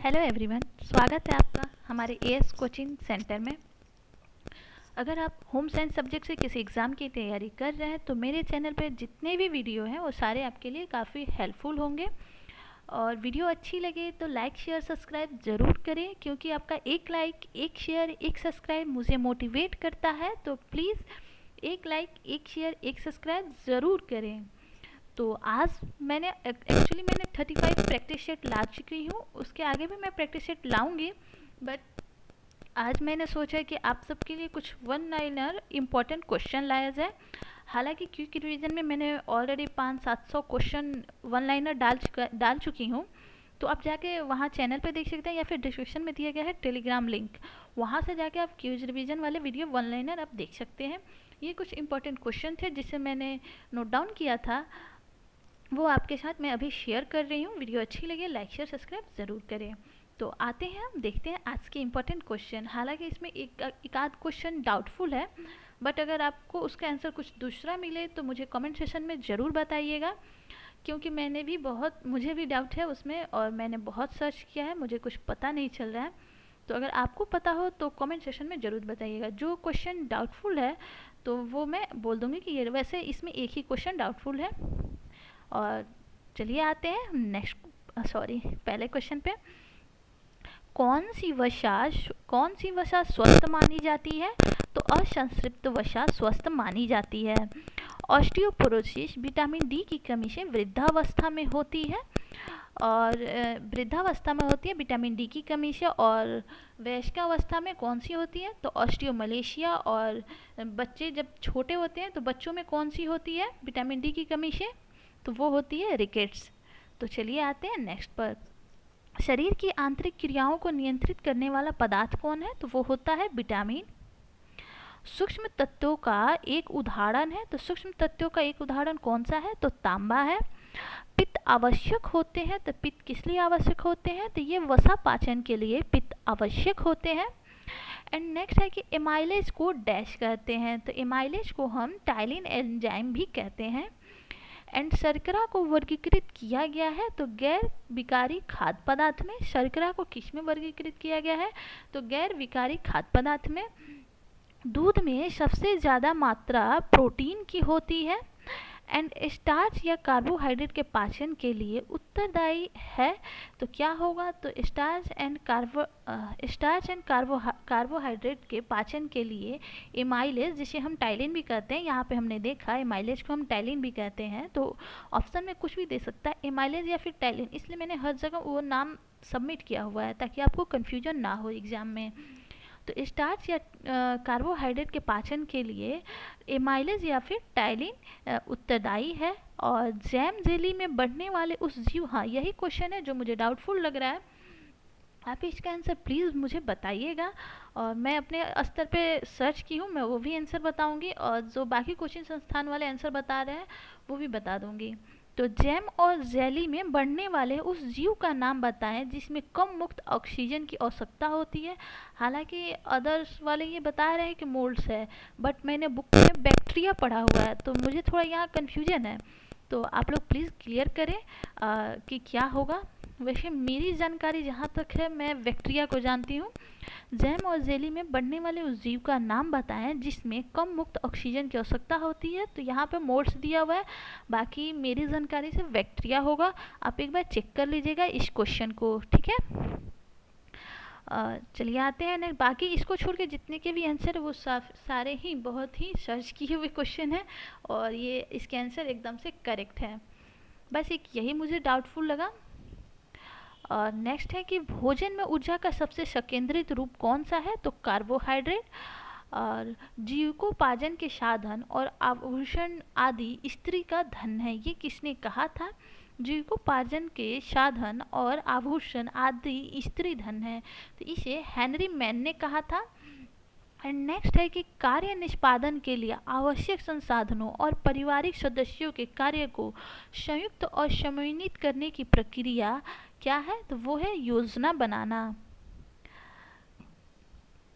Hello everyone, स्वागत है आपका हमारे एएस कोचिंग सेंटर में। अगर आप होम साइंस सब्जेक्ट से किसी एग्ज़ाम की तैयारी कर रहे हैं तो मेरे चैनल पे जितने भी वीडियो हैं वो सारे आपके लिए काफ़ी हेल्पफुल होंगे। और वीडियो अच्छी लगे तो लाइक शेयर सब्सक्राइब ज़रूर करें, क्योंकि आपका एक लाइक, एक शेयर, एक सब्सक्राइब मुझे मोटिवेट करता है। तो प्लीज़ एक लाइक, एक शेयर, एक सब्सक्राइब ज़रूर करें। तो आज मैंने 35 प्रैक्टिस सेट ला चुकी हूँ, उसके आगे भी मैं प्रैक्टिस सेट लाऊंगी। बट आज मैंने सोचा कि आप सबके लिए कुछ वन लाइनर इम्पॉर्टेंट क्वेश्चन लाया जाए। हालांकि क्विक रिवीजन में मैंने ऑलरेडी 500-700 क्वेश्चन वन लाइनर डाल चुकी हूँ। तो आप जाके वहाँ चैनल पे देख सकते हैं, या फिर डिस्क्रिप्शन में दिया गया है टेलीग्राम लिंक, वहाँ से जाके आप क्विज रिवीजन वाले वीडियो वन लाइनर आप देख सकते हैं। ये कुछ इंपॉर्टेंट क्वेश्चन थे जिसे मैंने नोट डाउन किया था, वो आपके साथ मैं अभी शेयर कर रही हूँ। वीडियो अच्छी लगे लाइक शेयर सब्सक्राइब ज़रूर करें। तो आते हैं, हम देखते हैं आज के इम्पोर्टेंट क्वेश्चन। हालांकि इसमें एक आध क्वेश्चन डाउटफुल है, बट अगर आपको उसका आंसर कुछ दूसरा मिले तो मुझे कमेंट सेशन में ज़रूर बताइएगा, क्योंकि मुझे भी डाउट है उसमें और मैंने बहुत सर्च किया है, मुझे कुछ पता नहीं चल रहा है। तो अगर आपको पता हो तो कमेंट सेशन में ज़रूर बताइएगा। जो क्वेश्चन डाउटफुल है तो वो मैं बोल दूँगी कि ये, वैसे इसमें एक ही क्वेश्चन डाउटफुल है। और चलिए आते हैं पहले क्वेश्चन पे। कौन सी वसा स्वस्थ मानी जाती है? तो असंतृप्त वसा स्वस्थ मानी जाती है। ऑस्टियोपोरोसिस विटामिन डी की कमी से वृद्धावस्था में होती है, और वृद्धावस्था में होती है विटामिन डी की कमी से। और वयस्कावस्था में कौन सी होती है? तो ऑस्टियोमलेशिया। और बच्चे जब छोटे होते हैं तो बच्चों में कौन सी होती है विटामिन डी की कमी से? तो वो होती है रिकेट्स। तो चलिए आते हैं नेक्स्ट पर। शरीर की आंतरिक क्रियाओं को नियंत्रित करने वाला पदार्थ कौन है? तो वो होता है विटामिन। सूक्ष्म तत्वों का एक उदाहरण है, तो सूक्ष्म तत्वों का एक उदाहरण कौन सा है? तो तांबा है। पित्त आवश्यक होते हैं, तो पित्त किस लिए आवश्यक होते हैं? तो ये वसा पाचन के लिए पित्त आवश्यक होते हैं। एंड नेक्स्ट है कि एमाइलेज को डैश कहते हैं, तो एमाइलेज को हम टाइलिन एंजाइम भी कहते हैं। एंड शर्करा को वर्गीकृत किया गया है तो गैर विकारी खाद्य पदार्थ में। शर्करा को किस में वर्गीकृत किया गया है? तो गैर विकारी खाद्य पदार्थ में। दूध में सबसे ज़्यादा मात्रा प्रोटीन की होती है। एंड स्टार्च या कार्बोहाइड्रेट के पाचन के लिए उत्तरदायी है, तो क्या होगा? तो स्टार्च एंड कार्बोहाइड्रेट के पाचन के लिए एमाइलेज, जिसे हम टाइलिन भी कहते हैं, यहाँ पे हमने देखा एमाइलेज को हम टाइलिन भी कहते हैं। तो ऑप्शन में कुछ भी दे सकता है, एमाइलेज या फिर टाइलिन, इसलिए मैंने हर जगह वो नाम सबमिट किया हुआ है ताकि आपको कन्फ्यूजन ना हो एग्ज़ाम में। तो स्टार्च या कार्बोहाइड्रेट के पाचन के लिए एमाइलेज या फिर टाइलिन उत्तरदायी है। और जैम जेली में बढ़ने वाले उस जीव, हाँ यही क्वेश्चन है जो मुझे डाउटफुल लग रहा है। आप इसका आंसर प्लीज़ मुझे बताइएगा, और मैं अपने स्तर पे सर्च की हूँ, मैं वो भी आंसर बताऊँगी, और जो बाकी कोचिंग संस्थान वाले आंसर बता रहे हैं वो भी बता दूँगी। तो जैम और जेली में बढ़ने वाले उस जीव का नाम बताएं जिसमें कम मुक्त ऑक्सीजन की आवश्यकता होती है। हालांकि अदर्स वाले ये बता रहे हैं कि मोल्ड्स है, बट मैंने बुक में बैक्टीरिया पढ़ा हुआ है तो मुझे थोड़ा यहाँ कन्फ्यूजन है। तो आप लोग प्लीज़ क्लियर करें कि क्या होगा। वैसे मेरी जानकारी जहाँ तक है, मैं बैक्टीरिया को जानती हूँ। जैम और जेली में बढ़ने वाले उस जीव का नाम बताएं जिसमें कम मुक्त ऑक्सीजन की आवश्यकता होती है। तो यहाँ पे मोड्स दिया हुआ है, बाकी मेरी जानकारी से बैक्टीरिया होगा। आप एक बार चेक कर लीजिएगा इस क्वेश्चन को, ठीक है। चलिए आते हैं नेक्स्ट। बाकी इसको छोड़ के जितने के भी आंसर है वो सारे ही बहुत ही सर्च किए हुए क्वेश्चन हैं, और ये इसके आंसर एकदम से करेक्ट है। बस एक यही मुझे डाउटफुल लगा। और नेक्स्ट है कि भोजन में ऊर्जा का सबसे संकेंद्रित रूप कौन सा है? तो कार्बोहाइड्रेट। और जीविकोपार्जन के साधन और आभूषण आदि स्त्री का धन है, ये किसने कहा था? जीविकोपार्जन के साधन और आभूषण आदि स्त्री धन है, तो इसे हेनरी मैन ने कहा था। एंड नेक्स्ट है कि कार्य निष्पादन के लिए आवश्यक संसाधनों और पारिवारिक सदस्यों के कार्य को संयुक्त और समन्वित करने की प्रक्रिया क्या है? तो वो है योजना बनाना।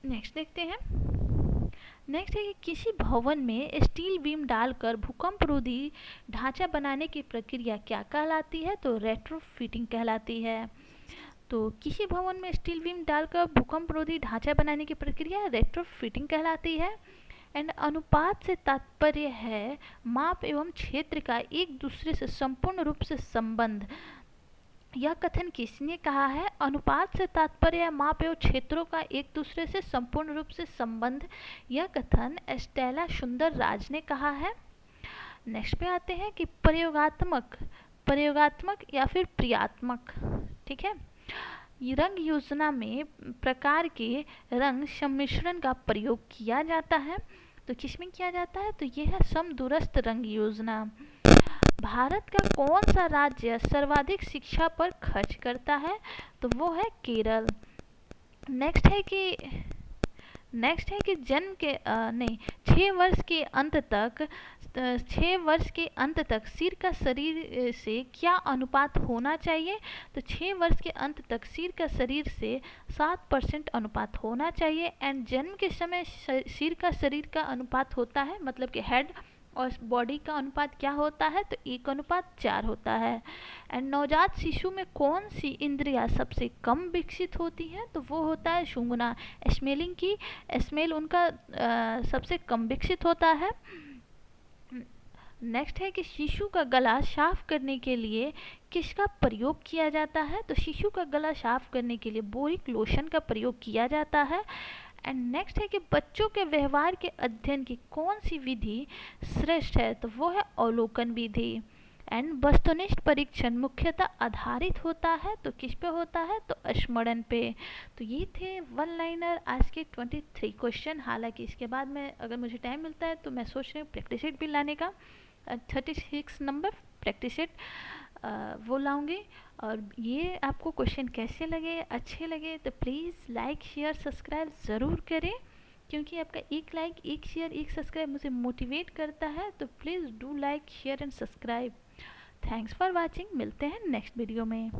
नेक्स्ट देखते हैं। नेक्स्ट है कि किसी भवन में स्टील बीम डालकर भूकंपरोधी ढांचा बनाने की प्रक्रिया क्या कहलाती है? तो रेट्रोफिटिंग कहलाती है। तो किसी भवन में स्टील बीम डालकर भूकंपरोधी ढांचा बनाने की प्रक्रिया रेट्रोफिटिंग कहलाती है। एंड अनुपात से तात्पर्य है माप एवं क्षेत्र का एक दूसरे से संपूर्ण रूप से संबंध। यह कथन किसने कहा है? अनुपात से तात्पर्य है माप एवं क्षेत्रों का एक दूसरे से संपूर्ण रूप से संबंध। यह कथन स्टेला सुंदरराज ने कहा है। नेक्स्ट पे आते हैं कि प्रयोगात्मक या फिर क्रियात्मक। ठीक है, रंग योजना में प्रकार के रंग सम्मिश्रण का प्रयोग किया जाता है। तो किसमें किया जाता है? तो यह है समदूरस्थ रंग योजना। भारत का कौन सा राज्य सर्वाधिक शिक्षा पर खर्च करता है? तो वो है केरल। नेक्स्ट है कि जन्म के नहीं 6 वर्ष के अंत तक सिर का शरीर से क्या अनुपात होना चाहिए? तो 6 वर्ष के अंत तक सिर का शरीर से 7% अनुपात होना चाहिए। एंड जन्म के समय सिर का शरीर का अनुपात होता है, मतलब कि हेड और बॉडी का अनुपात क्या होता है? तो 1:4 होता है। एंड नवजात शिशु में कौन सी इंद्रियां सबसे कम विकसित होती हैं? तो वो होता है सूंघना। स्मेल उनका सबसे कम विकसित होता है। नेक्स्ट है कि शिशु का गला साफ करने के लिए किसका प्रयोग किया जाता है? तो शिशु का गला साफ करने के लिए बोरिक लोशन का प्रयोग किया जाता है। एंड नेक्स्ट है कि बच्चों के व्यवहार के अध्ययन की कौन सी विधि श्रेष्ठ है? तो वो है अवलोकन विधि। एंड वस्तुनिष्ठ परीक्षण मुख्यतः आधारित होता है तो किस पे होता है? तो स्मरण पे। तो ये थे वन लाइनर आज के 23 क्वेश्चन। हालांकि इसके बाद में अगर मुझे टाइम मिलता है तो मैं सोच रही हूँ प्रैक्टिस शीट भी लाने का। 36 नंबर प्रैक्टिस शीट वो लाऊंगी। और ये आपको क्वेश्चन कैसे लगे, अच्छे लगे तो प्लीज़ लाइक शेयर सब्सक्राइब ज़रूर करें, क्योंकि आपका एक लाइक, एक शेयर, एक सब्सक्राइब मुझे मोटिवेट करता है। तो please do like share and subscribe. Thanks for watching. मिलते हैं नेक्स्ट वीडियो में।